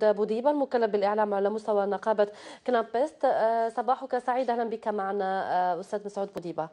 بوديبة المكلف بالإعلام على مستوى نقابة كنابست. صباحك سعيد، أهلا بك معنا أستاذ مسعود بوديبة.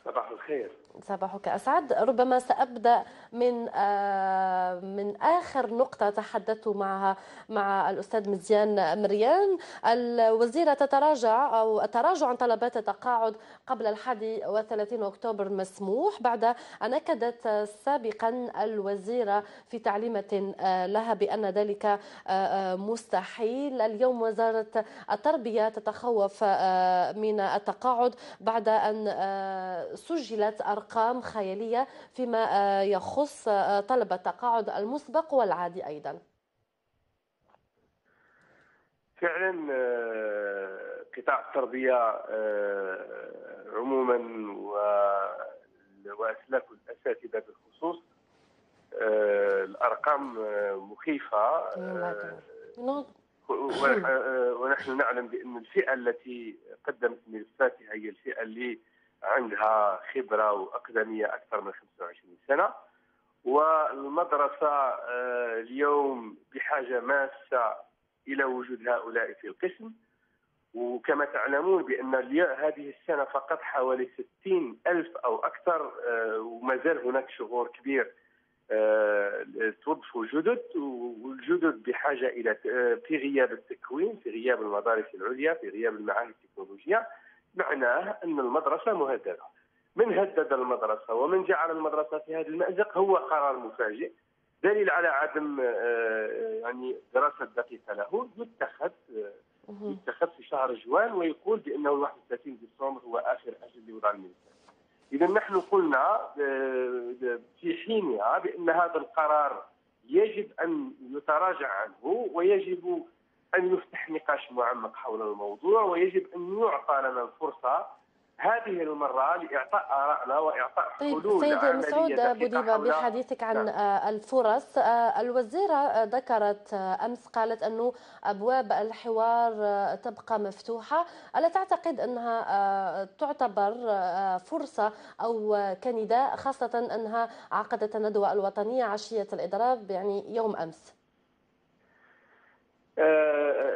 صباح الخير. صباحك أسعد. ربما سأبدأ من آخر نقطة تحدثت معها مع الأستاذ مزيان مريان. الوزيرة تتراجع أو التراجع عن طلبات التقاعد قبل 31 أكتوبر مسموح بعد أن أكدت سابقا الوزيرة في تعليمة لها بأن ذلك مستحيل. اليوم وزارة التربية تتخوف من التقاعد بعد أن سجلت أرقام خيالية فيما يخص طلب التقاعد المسبق والعادي أيضا. فعلا قطاع التربية عموما وأسلاك الأساتذة بالخصوص الأرقام مخيفة. ونحن نعلم بأن الفئة التي قدمت ملفاتها هي الفئة اللي عندها خبرة وأقدمية أكثر من 25 سنة، والمدرسة اليوم بحاجة ماسة إلى وجود هؤلاء في القسم. وكما تعلمون بأن هذه السنة فقط حوالي 60,000 أو أكثر، وما زال هناك شغور كبير توظفوا جدد، والجدد بحاجة إلى في غياب التكوين، في غياب المدارس العليا، في غياب المعاهد التكنولوجية. معناه أن المدرسة مهددة. من هدد المدرسة ومن جعل المدرسة في هذا المأزق هو قرار مفاجئ دليل على عدم يعني دراسة دقيقة له. يتخذ في شهر جوان ويقول بأنه 31 ديسمبر هو آخر أجل لوضع الميزان. إذا نحن قلنا في حينها بأن هذا القرار يجب أن يتراجع عنه، ويجب أن يفتح نقاش معمق حول الموضوع، ويجب أن يعطى لنا الفرصة هذه المرة لإعطاء آرائنا وإعطاء حلول سيد عملية مسعود دقيقة بوديبة، بحديثك عن الفرص، الوزيرة ذكرت أمس، قالت أنه أبواب الحوار تبقى مفتوحة. ألا تعتقد أنها تعتبر فرصة أو كنداء، خاصة أنها عقدت الندوة الوطنية عشية الإضراب يعني يوم أمس،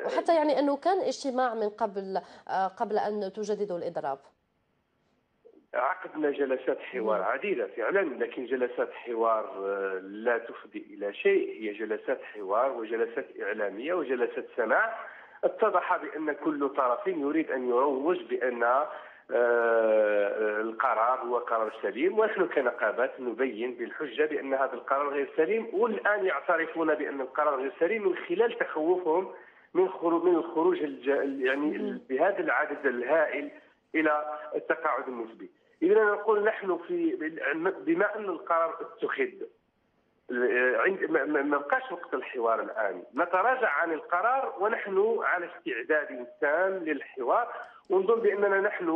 وحتى يعني أنه كان اجتماع من قبل أن تجددوا الإضراب؟ عقدنا جلسات حوار عديدة فعلا، لكن جلسات حوار لا تفضي إلى شيء. هي جلسات حوار وجلسات إعلامية وجلسات سماع. اتضح بأن كل طرف يريد أن يروج بأن القرار هو قرار سليم، ونحن كنقابات نبين بالحجة بأن هذا القرار غير سليم، والآن يعترفون بأن القرار غير سليم من خلال تخوفهم من الخروج يعني بهذا العدد الهائل إلى التقاعد النسبي. إذا نقول نحن بما أن القرار اتخذ، ما بقاش وقت الحوار الآن، نتراجع عن القرار ونحن على استعداد تام للحوار. ونظن بأننا نحن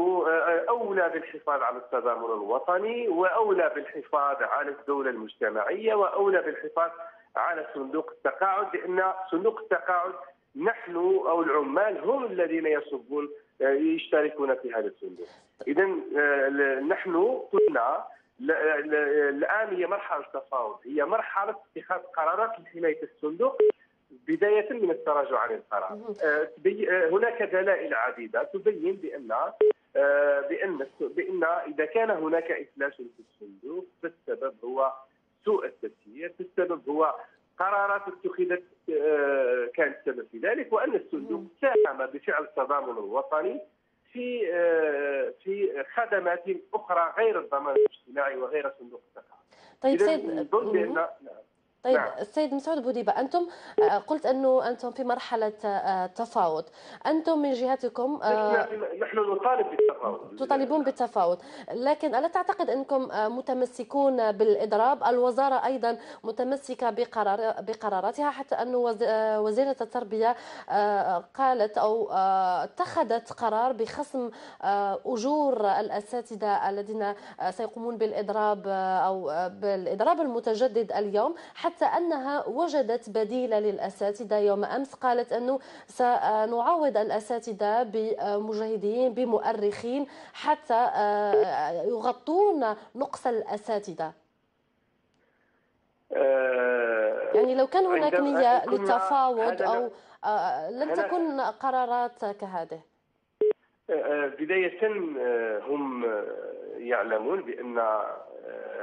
أولى بالحفاظ على التضامن الوطني، وأولى بالحفاظ على الدولة المجتمعية، وأولى بالحفاظ على صندوق التقاعد، لأن صندوق التقاعد نحن أو العمال هم الذين يشتركون في هذا الصندوق. إذا نحن قلنا الآن هي مرحلة تفاوض، هي مرحلة اتخاذ قرارات لحماية الصندوق بداية من التراجع عن القرار. هناك دلائل عديدة تبين بأن إذا كان هناك إفلاس في الصندوق فالسبب هو سوء التسيير، السبب هو قرارات اتخذت كانت السبب في ذلك، وأن الصندوق ساهم بفعل التضامن الوطني في خدمات أخرى غير الضمان الاجتماعي وغير صندوق التقاعد. طيب السيد مسعود بوديبة، أنتم قلت أنه أنتم في مرحلة تفاوض. أنتم من جهتكم نحن نطالب بالتفاوض، تطالبون بالتفاوض، لكن ألا تعتقد أنكم متمسكون بالإضراب؟ الوزارة أيضا متمسكة بقراراتها، حتى أن وزيرة التربية قالت أو اتخذت قرار بخصم أجور الأساتذة الذين سيقومون بالإضراب أو بالإضراب المتجدد اليوم، حتى أنها وجدت بديلا للأساتذة. يوم أمس قالت أنه سنعوض الأساتذة بمجهدين بمؤرخين حتى يغطون نقص الأساتذة. يعني لو كان هناك نية للتفاوض أو هذا لن تكون قرارات كهذه. بداية هم يعلمون بأن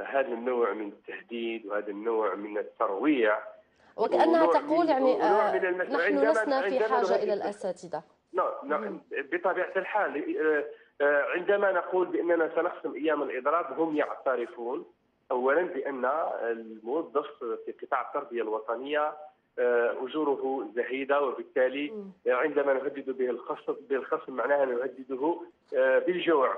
هذا النوع من التهديد وهذا النوع من الترويع وكأنها تقول يعني نحن لسنا في حاجة إلى الأساتذة. نعم بطبيعة الحال عندما نقول بأننا سنخصم أيام الإضراب هم يعترفون أولا بأن الموظف في قطاع التربية الوطنية أجوره زهيدة، وبالتالي عندما نهدد به بالخصم معناها نهدده بالجوع،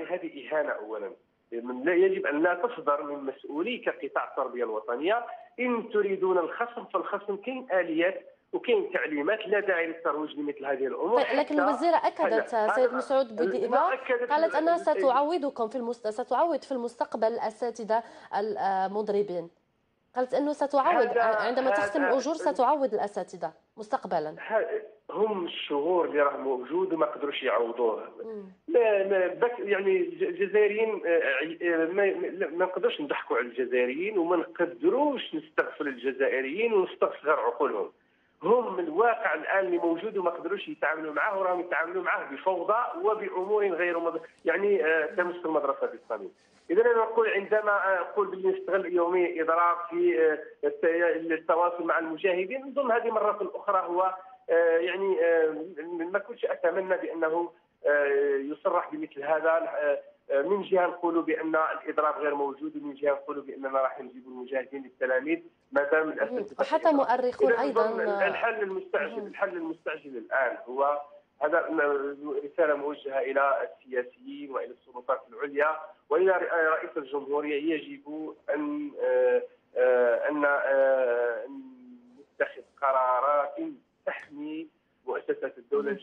هذه إهانة أولا. يجب أن لا تصدر من مسؤولي كقطاع التربية الوطنية. إن تريدون الخصم فالخصم كاين آليات وكاين تعليمات، لا داعي للترويج لمثل هذه الامور. لكن الوزيره اكدت سيد مسعود بوديبه، قالت انها ستعوضكم ستعوض في المستقبل الاساتذه المضربين. قالت انه ستعوض عندما تختم الاجور، ستعوض الاساتذه مستقبلا. هم الشهور اللي راه موجود وما قدروش يعوضوه. يعني الجزائريين ما نقدروش نضحكوا على الجزائريين وما نقدروش نستغفل الجزائريين ونستصغر عقولهم. هم الواقع الان اللي موجود وما قدروش يتعاملوا معه، وراهم يتعاملوا معه بفوضى وبامور غير يعني تمس المدرسه بالصميم. اذا انا نقول عندما اقول باللي نستغل يومي اضراب في التواصل مع المجاهدين، نظن هذه مره اخرى هو يعني ما كنتش اتمنى بانه يصرح بمثل هذا. من جهه نقولوا بان الاضراب غير موجود، ومن جهه نقولوا باننا راح نجيبوا المجاهدين للتلاميذ ما دام الاساتذه. وحتى مؤرخون ايضا. الحل المستعجل الان هو هذا رساله موجهه الى السياسيين والى السلطات العليا والى رئيس الجمهوريه. يجب ان نتخذ قرارات تحمي مؤسسات الدوله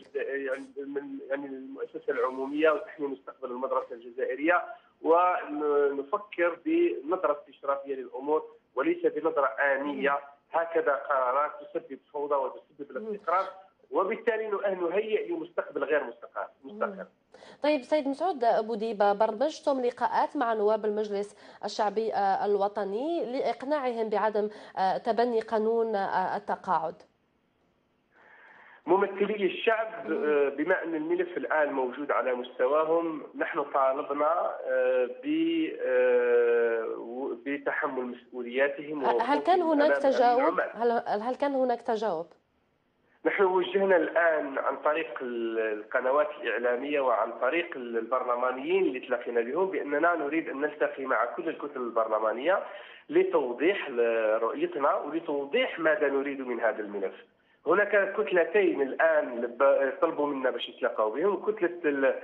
يعني المؤسسه العموميه وتحمي مستقبل المدرسه الجزائريه، ونفكر بنظره استشرافيه للامور وليس بنظره آنية. هكذا قرارات تسبب فوضى وتسبب الاستقرار، وبالتالي نهيئ لمستقبل غير مستقر. طيب سيد مسعود بوديبه، برمجتم لقاءات مع نواب المجلس الشعبي الوطني لإقناعهم بعدم تبني قانون التقاعد؟ ممثلي الشعب بما أن الملف الآن موجود على مستواهم، نحن طالبنا بتحمل مسؤولياتهم. هل كان هناك تجاوب؟ هل كان هناك تجاوب؟ نحن وجهنا الآن عن طريق القنوات الإعلامية وعن طريق البرلمانيين اللي تلاقينا بهم بأننا نريد أن نلتقي مع كل الكتل البرلمانية لتوضيح رؤيتنا ولتوضيح ماذا نريد من هذا الملف. هناك كتلتين الآن طلبوا منا باش نتلاقاو بهم، كتلة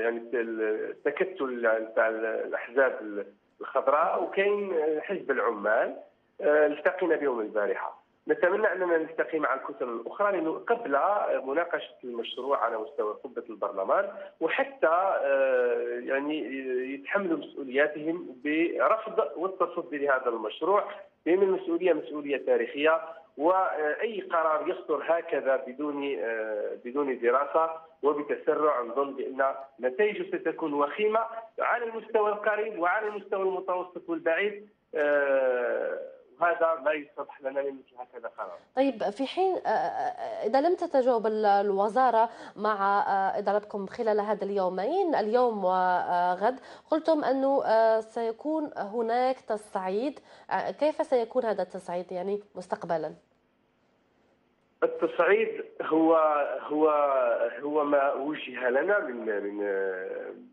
يعني التكتل تاع الأحزاب الخضراء، وكاين حزب العمال التقينا بهم البارحة. نتمنى اننا نلتقي مع الكتل الاخرى قبل مناقشه المشروع على مستوى قبه البرلمان، وحتى يعني يتحملوا مسؤولياتهم برفض والتصدي لهذا المشروع، لان المسؤوليه مسؤوليه تاريخيه، واي قرار يصدر هكذا بدون دراسه وبتسرع نظن بان نتائجه ستكون وخيمه على المستوى القريب وعلى المستوى المتوسط والبعيد. هذا لا يصلح لنا من مثل هكذا قرار. طيب في حين إذا لم تتجاوب الوزارة مع إضرابكم خلال هذا اليومين، اليوم وغد، قلتم أنه سيكون هناك تصعيد. كيف سيكون هذا التصعيد يعني مستقبلا؟ التصعيد هو ما وجه لنا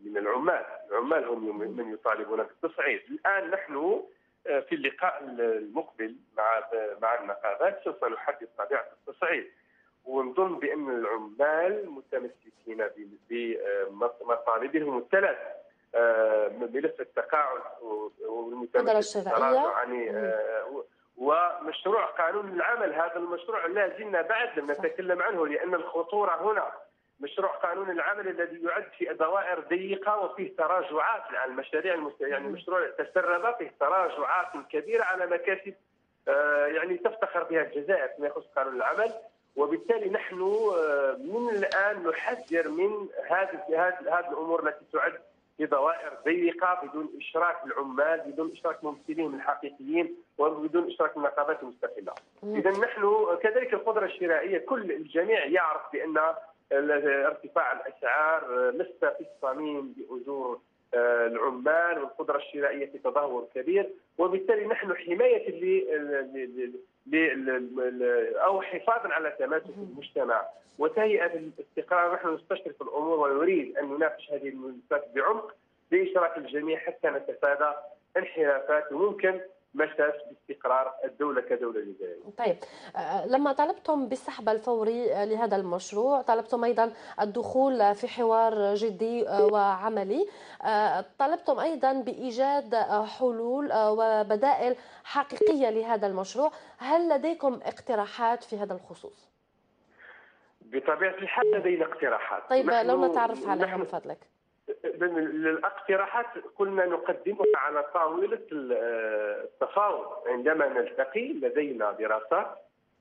من العمال. العمال هم من يطالبون بالتصعيد. الآن نحن في اللقاء المقبل مع النقابات سوف نحدد طبيعة التصعيد، ونظن بأن العمال متمسكين بمطالبهم الثلاث: ملف التقاعد والمتمسك بالتراجع ومشروع قانون العمل. هذا المشروع لا زلنا بعد لم نتكلم عنه، لأن الخطورة هنا مشروع قانون العمل الذي يعد في دوائر ضيقه وفيه تراجعات. الان المشاريع يعني مشروع تسرب فيه تراجعات كبيره على مكاسب يعني تفتخر بها الجزائر فيما يخص قانون العمل، وبالتالي نحن من الان نحذر من هذه الامور التي تعد في دوائر ضيقه بدون اشراك العمال، بدون اشراك ممثليهم الحقيقيين، وبدون اشراك النقابات المستقله. اذا نحن كذلك القدره الشرائيه، كل الجميع يعرف بان ارتفاع الاسعار مس في الصميم باجور العمال، والقدره الشرائيه في تدهور كبير، وبالتالي نحن حمايه او حفاظا على تماسك المجتمع وتهيئه الاستقرار. نحن نستشرف الامور ونريد ان نناقش هذه الملفات بعمق باشراك الجميع حتى نتفادى انحرافات وممكن مساس باستقرار الدوله كدوله جزائريه. طيب، لما طلبتم بالسحب الفوري لهذا المشروع، طلبتم ايضا الدخول في حوار جدي وعملي، طلبتم ايضا بايجاد حلول وبدائل حقيقيه لهذا المشروع، هل لديكم اقتراحات في هذا الخصوص؟ بطبيعه الحال لدينا اقتراحات. طيب، لو نتعرف عليها من فضلك. الاقتراحات قلنا نقدمها على طاولة التفاوض. عندما نلتقي لدينا دراسات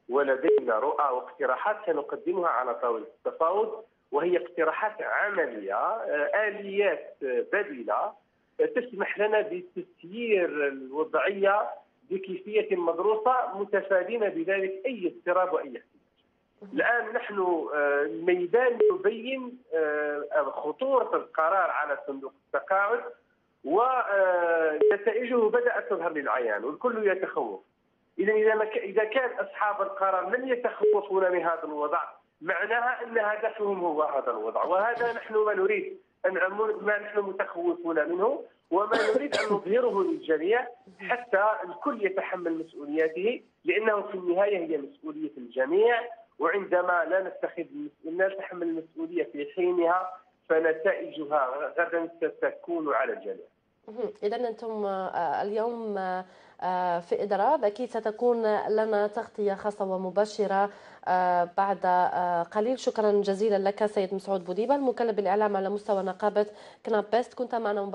ولدينا رؤى واقتراحات سنقدمها على طاولة التفاوض، وهي اقتراحات عملية، آليات بديلة تسمح لنا بتسيير الوضعية بكيفية مدروسة متفادين بذلك أي اضطراب وأي احتمال. الآن نحن الميدان يبين خطورة القرار على صندوق التقاعد، ونتائجه بدأت تظهر للعيان والكل يتخوف. إذا كان أصحاب القرار لم يتخوفون من هذا الوضع، معناها أن هدفهم هو هذا الوضع، وهذا نحن ما نريد ما نحن متخوفون منه، وما نريد أن نظهره للجميع حتى الكل يتحمل مسؤولياته، لأنه في النهاية هي مسؤولية الجميع، وعندما لا نتحمل المسؤولية في حينها فنتائجها غدا ستكون على الجميع. إذا أنتم اليوم في إضراب، أكيد ستكون لنا تغطية خاصة ومباشرة بعد قليل. شكرا جزيلا لك سيد مسعود بوديبة، المكلف بالإعلام على مستوى نقابة كنابست، كنت معنا مباشرة.